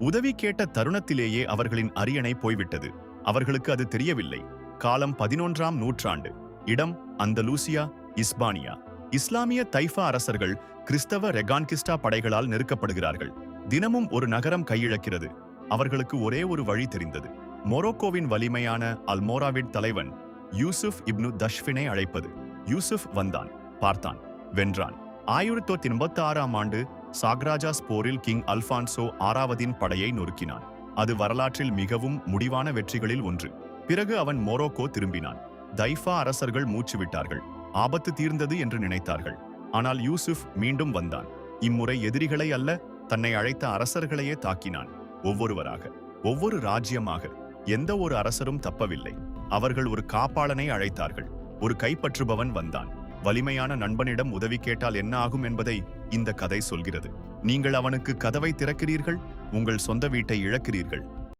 உதவி கேட்ட தருணத்திலேயே அவர்களின் அரியணை போய்விட்டது. அவர்களுக்கு அது தெரியவில்லை. காலம் 11ஆம் நூற்றாண்டு. இடம் அந்தலூசியா, இஸ்பானியா. இஸ்லாமிய தைஃபா அரசர்கள் கிறிஸ்தவ ரெகான்கிஸ்டா படைகளால் நெருக்கப்படுகிறார்கள். தினமும் ஒரு நகரம் கையிழக்கிறது. அவர்களுக்கு ஒரே ஒரு வழி தெரிந்தது. மொரோக்கோவின் வலிமையான அல்மோராவிட் தலைவன் யூசுப் இப்னு தஷ்ஃபினை அழைப்பது. யூசுப் வந்தான், பார்த்தான், வென்றான். 1086ஆம் ஆண்டு சாக்ராஜாஸ் போரில் கிங் அல்பான்சோ ஆறாவதின் படையை நொறுக்கினான். அது வரலாற்றில் மிகவும் முடிவான வெற்றிகளில் ஒன்று. பிறகு அவன் மொரோக்கோ திரும்பினான். தைஃபா அரசர்கள் மூச்சு விட்டார்கள். ஆபத்து தீர்ந்தது என்று நினைத்தார்கள். ஆனால் யூசுப் மீண்டும் வந்தான். இம்முறை எதிரிகளை அல்ல, தன்னை அழைத்த அரசர்களையே தாக்கினான். ஒவ்வொருவராக, ஒவ்வொரு ராஜ்யமாக. எந்த ஒரு அரசரும் தப்பவில்லை. அவர்கள் ஒரு காப்பாளனை அழைத்தார்கள். ஒரு கைப்பற்றுபவன் வந்தான். வலிமையான நண்பனிடம் உதவி கேட்டால் என்ன ஆகும் என்பதை இந்த கதை சொல்கிறது. நீங்கள் அவனுக்கு கதவை திறக்கிறீர்கள், உங்கள் சொந்த வீட்டை இழக்கிறீர்கள்.